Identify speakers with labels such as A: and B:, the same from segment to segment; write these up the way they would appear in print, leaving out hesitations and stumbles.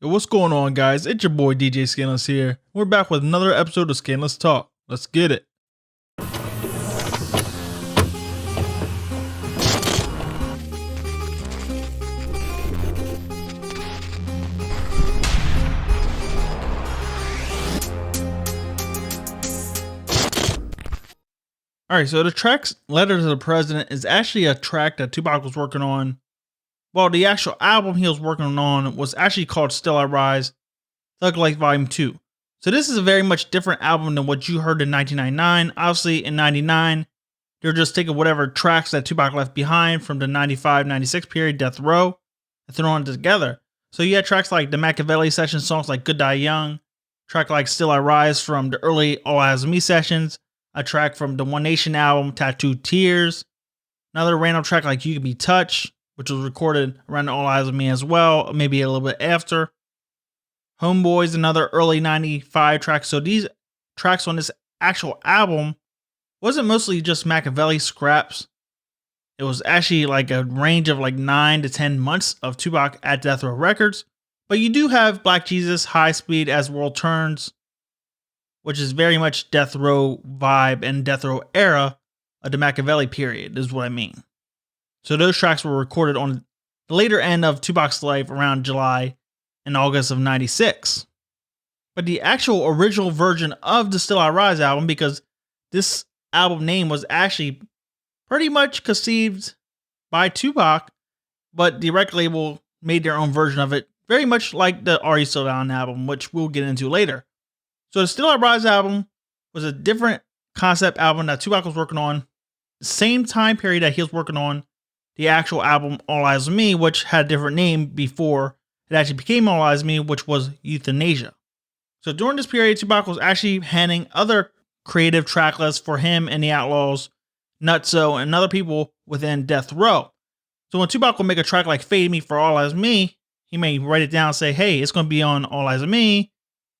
A: Yo, what's going on, guys? It's your boy DJ Skandalous here. We're back with another episode of Skandalous Talk. Let's get it. Alright, so the track's Letter to the President is actually a track that Tupac was working on. Well, the actual album he was working on was actually called Still I Rise, Thug Life Volume 2. So this is a very much different album than what you heard in 1999. Obviously, in 99, they're just taking whatever tracks that Tupac left behind from the 95-96 period, Death Row, and throwing it together. So you had tracks like the Machiavelli session songs like Good Die Young, track like Still I Rise from the early All Eyes on Me sessions, a track from the One Nation album, Tattooed Tears, another random track like You Can Be Touched, which was recorded around All Eyes on Me as well, maybe a little bit after. Homeboys, another early 95 track. So these tracks on this actual album wasn't mostly just Machiavelli scraps. It was actually like a range of like 9 to 10 months of Tupac at Death Row Records. But you do have Black Jesus, High Speed, As World Turns, which is very much Death Row vibe and Death Row era of the Machiavelli period, is what I mean. So those tracks were recorded on the later end of Tupac's life around July and August of 96. But the actual original version of the Still I Rise album, because this album name was actually pretty much conceived by Tupac, but the record label made their own version of it, very much like the Are You Still Down album, which we'll get into later. So the Still I Rise album was a different concept album that Tupac was working on, the same time period that he was working on the actual album All Eyes on Me, which had a different name before it actually became All Eyes on Me, which was Euthanasia. So during this period, Tupac was actually handing other creative track lists for him and the Outlaws, Nutso, and other people within Death Row. So when Tupac will make a track like Fade Me for All Eyes on Me, he may write it down and say, hey, it's going to be on All Eyes on Me.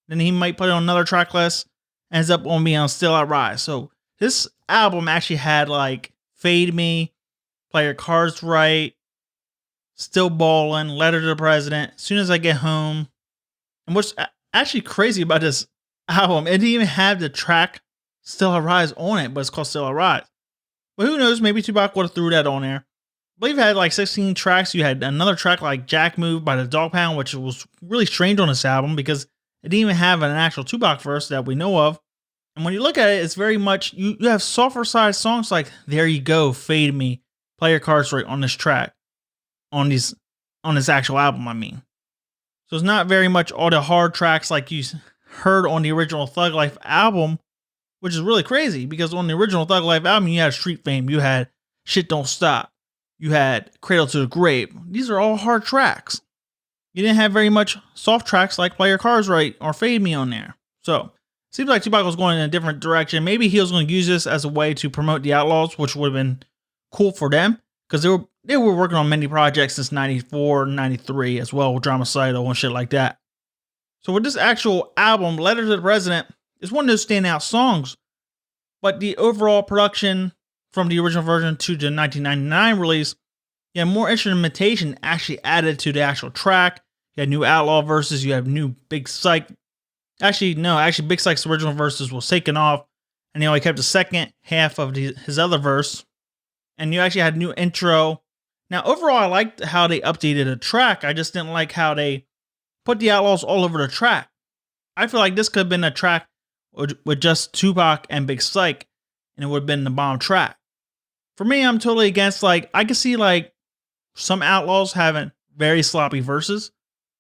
A: Then he might put it on another track list, ends up on me on Still I Rise. So this album actually had like Fade Me, Play Your Cards Right, Still Ballin', Letter to the President, Soon As I Get Home. And what's actually crazy about this album, it didn't even have the track Still I Rise on it, but it's called Still I Rise. But who knows, maybe Tupac would have threw that on there. I believe it had like 16 tracks. You had another track like Jack Move by the Dog Pound, which was really strange on this album because it didn't even have an actual Tupac verse that we know of. And when you look at it, it's very much, you have softer side songs like There You Go, Fade Me, Play Your Cards Right on this track, on this actual album, I mean. So it's not very much all the hard tracks like you heard on the original Thug Life album, which is really crazy because on the original Thug Life album, you had Street Fame, you had Shit Don't Stop, you had Cradle to the Grave. These are all hard tracks. You didn't have very much soft tracks like Play Your Cards Right or Fade Me on there. So seems like Tupac was going in a different direction. Maybe he was going to use this as a way to promote the Outlaws, which would have been cool for them because they were working on many projects since 94, 93 as well, with Dramacidal and shit like that. So with this actual album, Letter to the President, is one of those standout songs, but the overall production from the original version to the 1999 release, you had more instrumentation actually added to the actual track. You had new Outlaw verses, you have new Big Psych. Actually, Big Psych's original verses was taken off, and he only kept the second half of his other verse. And you actually had new intro. Now, overall, I liked how they updated the track. I just didn't like how they put the Outlaws all over the track. I feel like this could have been a track with just Tupac and Big Psych, and it would have been the bomb track. For me, I'm totally against, like, I can see, like, some Outlaws having very sloppy verses,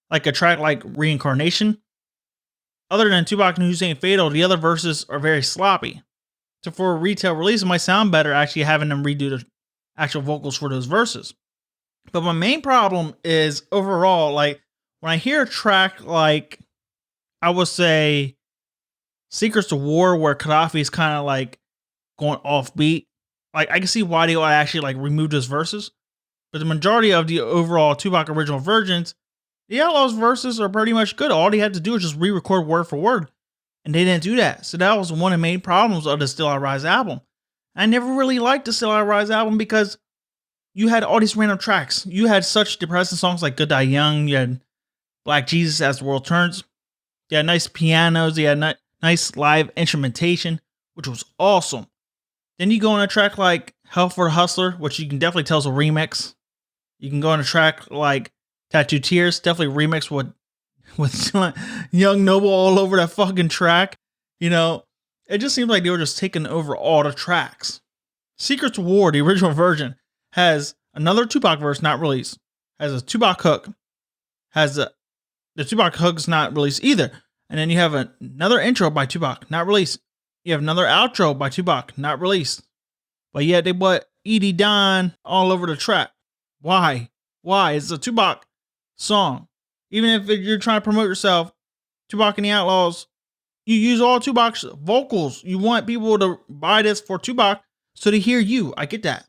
A: like a track like Reincarnation. Other than Tupac and Hussein Fatal, the other verses are very sloppy. So for a retail release, it might sound better actually having them redo the actual vocals for those verses. But my main problem is overall, like, when I hear a track like, I would say, Secrets to War, where Gaddafi is kind of like going off beat, like, I can see why they would actually like remove those verses. But the majority of the overall Tupac original versions, the Outlaws verses are pretty much good. All they had to do is just re-record word for word. And they didn't do that. So that was one of the main problems of the Still I Rise album. I never really liked the Still I Rise album because you had all these random tracks. You had such depressing songs like Good Die Young. You had Black Jesus as the World Turns. They had nice pianos. They had nice live instrumentation, which was awesome. Then you go on a track like Hell for a Hustler, which you can definitely tell is a remix. You can go on a track like Tattoo Tears, definitely remix with Young Noble all over that fucking track. You know, it just seems like they were just taking over all the tracks. Secrets of War, the original version, has another Tupac verse not released. Has a Tupac hook. The Tupac hook's not released either. And then you have another intro by Tupac, not released. You have another outro by Tupac, not released. But yet they put Edie Don all over the track. Why? It's a Tupac song. Even if you're trying to promote yourself, Tupac and the Outlaws, you use all Tupac's vocals. You want people to buy this for Tupac so they hear you. I get that.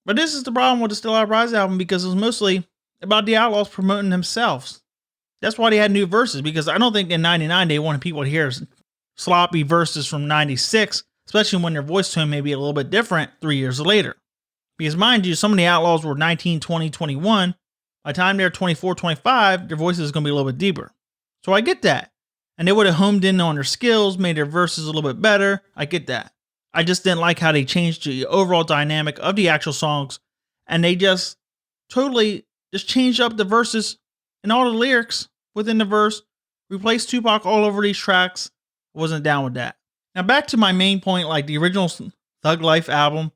A: But this is the problem with the Still I Rise album, because it was mostly about the Outlaws promoting themselves. That's why they had new verses, because I don't think in 99 they wanted people to hear sloppy verses from 96, especially when their voice tone may be a little bit different 3 years later. Because mind you, some of the Outlaws were 19, 20, 21. By the time they're 24, 25, their voice is going to be a little bit deeper. So I get that. And they would have homed in on their skills, made their verses a little bit better. I get that. I just didn't like how they changed the overall dynamic of the actual songs. And they just totally just changed up the verses and all the lyrics within the verse. Replaced Tupac all over these tracks. Wasn't down with that. Now back to my main point, like the original Thug Life album,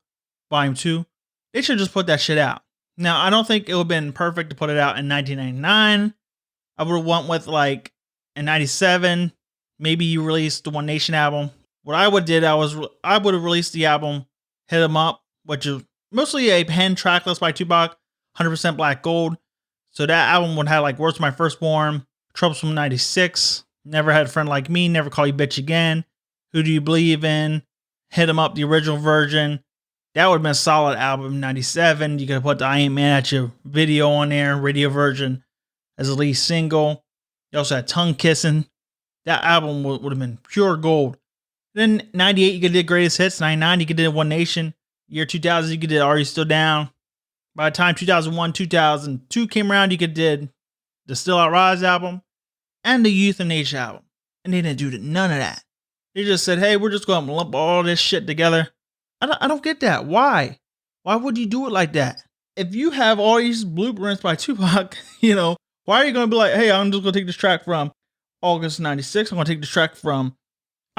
A: Volume 2. They should just put that shit out. Now, I don't think it would have been perfect to put it out in 1999. I would have went with like in 97, maybe you released the One Nation album. What I would have did, I would have released the album Hit 'Em Up, which is mostly a pen track list by Tupac, 100% Black Gold. So that album would have like Words to My Firstborn, Troubles from 96, Never Had a Friend Like Me, Never Call You Bitch Again, Who Do You Believe In, Hit 'Em Up, the original version. That would have been a solid album in 97. You could have put the I Ain't Mad At You video on there, radio version, as a lead single. You also had Tongue Kissing. That album would have been pure gold. Then 98, you could do Greatest Hits. 99, you could do One Nation. Year 2000, you could do Are You Still Down? By the time 2001, 2002 came around, you could did the Still I Rise album and the Euthanasia album. And they didn't do none of that. They just said, hey, we're just going to lump all this shit together. I don't get that. Why? Why would you do it like that? If you have all these blueprints by Tupac, why are you going to be like, hey, I'm just going to take this track from August 96. I'm going to take this track from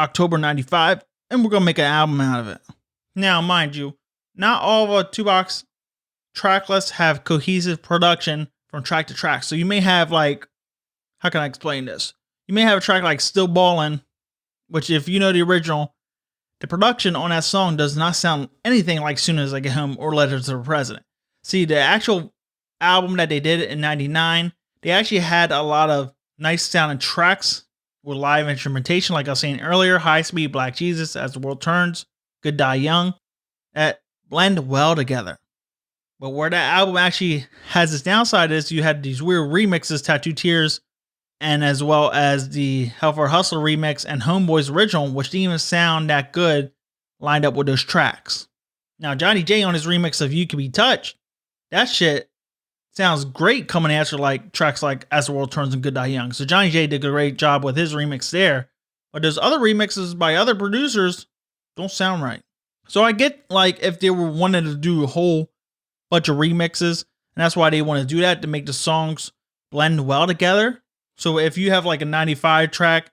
A: October 95, and we're going to make an album out of it. Now, mind you, not all of Tupac's track lists have cohesive production from track to track. So you may have like, how can I explain this? You may have a track like Still Ballin', which if you know the original, the production on that song does not sound anything like Soon As I Get Home or Letters to the President. See, the actual album that they did in 99, they actually had a lot of nice sounding tracks with live instrumentation. Like I was saying earlier, High Speed, Black Jesus, As the World Turns, Good Die Young, that blend well together. But where that album actually has its downside is you had these weird remixes, Tattoo Tears, and as well as the Hell for a Hustler remix and Homeboy's original, which didn't even sound that good lined up with those tracks. Now, Johnny J on his remix of You Can Be Touched, that shit sounds great coming after like tracks like As the World Turns and Good Die Young. So Johnny J did a great job with his remix there. But those other remixes by other producers don't sound right. So I get like if they were wanting to do a whole bunch of remixes, and that's why they want to do that, to make the songs blend well together. So if you have like a 95 track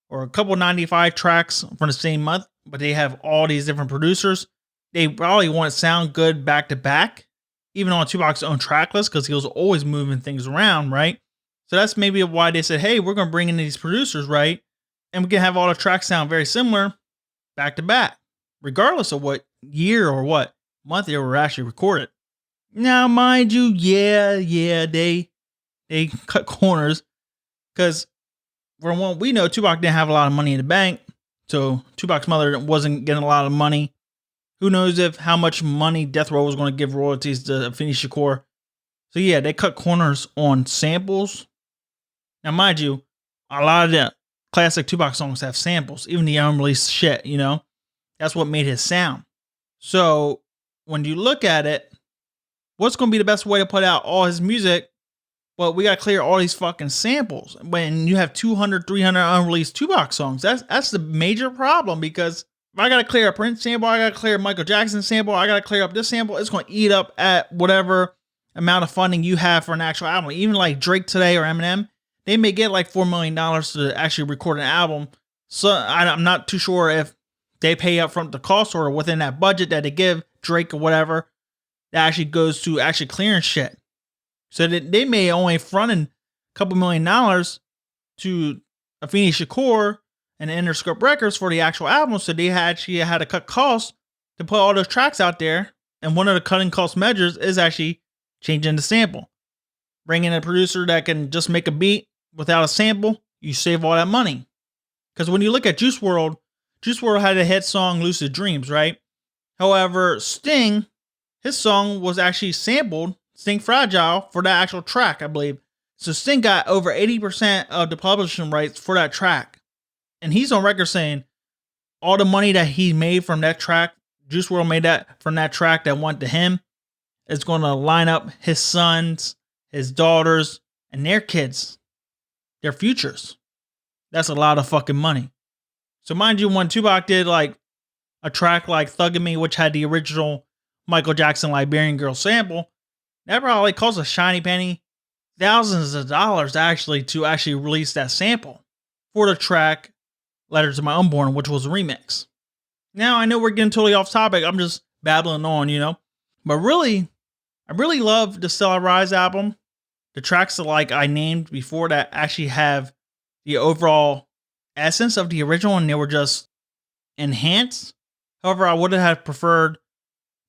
A: or a couple 95 tracks from the same month, but they have all these different producers, they probably want to sound good back to back, even on Tupac's own track list, because he was always moving things around, right? So that's maybe why they said, hey, we're going to bring in these producers, right? And we can have all the tracks sound very similar back to back, regardless of what year or what month they were actually recorded. Now, mind you, they cut corners. Because from what we know, Tupac didn't have a lot of money in the bank. So Tupac's mother wasn't getting a lot of money. Who knows how much money Death Row was going to give royalties to Afeni Shakur. So yeah, they cut corners on samples. Now mind you, a lot of the classic Tupac songs have samples. Even the unreleased shit, That's what made his sound. So when you look at it, what's going to be the best way to put out all his music But we gotta clear all these fucking samples. When you have 200, 300 unreleased Tupac songs, that's the major problem, because if I gotta clear a Prince sample, I gotta clear a Michael Jackson sample, I gotta clear up this sample, it's gonna eat up at whatever amount of funding you have for an actual album. Even like Drake today or Eminem, they may get like $4 million to actually record an album. So I'm not too sure if they pay up front the cost or within that budget that they give Drake or whatever, that actually goes to actually clearing shit. So that they may only front in a couple $1 million to Afeni Shakur and Interscope Records for the actual album. So they actually had to cut costs to put all those tracks out there. And one of the cutting cost measures is actually changing the sample. Bringing a producer that can just make a beat without a sample, you save all that money. Because when you look at Juice WRLD had a hit song, Lucid Dreams, right? However, Sting, his song was actually sampled, Sting Fragile, for that actual track, I believe. So Sting got over 80% of the publishing rights for that track. And he's on record saying all the money that he made from that track, Juice WRLD made that from that track that went to him, is going to line up his sons, his daughters, and their kids, their futures. That's a lot of fucking money. So mind you, when Tupac did like a track like Thuggin' Me, which had the original Michael Jackson Liberian Girl sample, that probably cost a shiny penny, thousands of dollars actually to actually release that sample for the track Letters to My Unborn, which was a remix. Now I know we're getting totally off topic. I'm just babbling on, you know, but really, I really love the Still I Rise album. The tracks that like I named before that actually have the overall essence of the original, and they were just enhanced. However, I would have preferred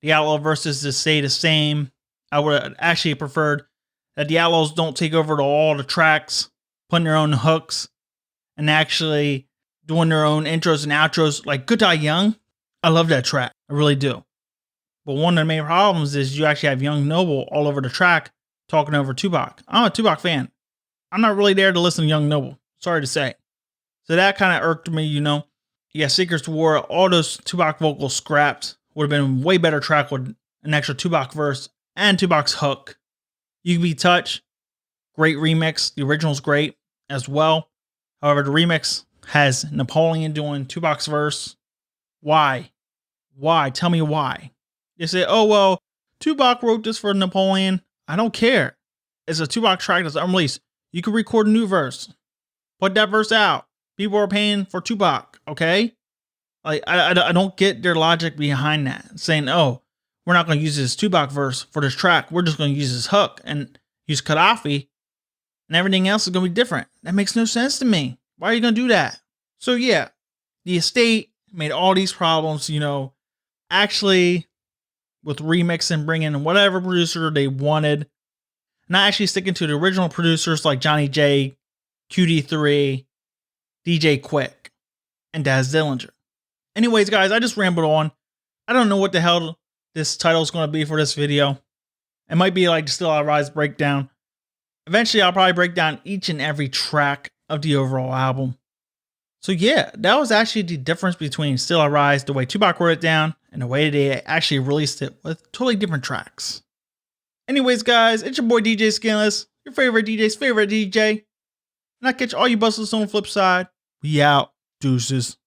A: the Outlaw verses to stay the same. I would have actually preferred that the Outlaws don't take over to all the tracks, putting their own hooks, and actually doing their own intros and outros. Like Good Die Young, I love that track. I really do. But one of the main problems is you actually have Young Noble all over the track talking over Tupac. I'm a Tupac fan. I'm not really there to listen to Young Noble. Sorry to say. So that kind of irked me, you know. Yeah, Secrets to War, all those Tupac vocals scrapped. Would have been a way better track with an extra Tupac verse and Tupac's hook. You Can Be Touched, great remix. The original's great as well. However, the remix has Napoleon doing Tupac's verse. Why? Why? Tell me why. They say, oh, well, Tupac wrote this for Napoleon. I don't care. It's a Tupac track that's unreleased. You can record a new verse. Put that verse out. People are paying for Tupac, okay? Like, I don't get their logic behind that. Saying, oh, we're not going to use this Tupac verse for this track. We're just going to use his hook and use Gaddafi, and everything else is going to be different. That makes no sense to me. Why are you going to do that? So yeah, the estate made all these problems, you know, actually with remixing, bringing in whatever producer they wanted, not actually sticking to the original producers like Johnny J, QD3, DJ Quick, and Daz Dillinger. Anyways, guys, I just rambled on. I don't know what the hell this title is going to be for this video. It might be like the Still I Rise breakdown. Eventually, I'll probably break down each and every track of the overall album. So yeah, that was actually the difference between Still I Rise, the way Tupac wrote it down, and the way they actually released it with totally different tracks. Anyways, guys, it's your boy DJ Skandalous, your favorite DJ's favorite DJ. And I catch all you busters on the flip side. We out. Deuces.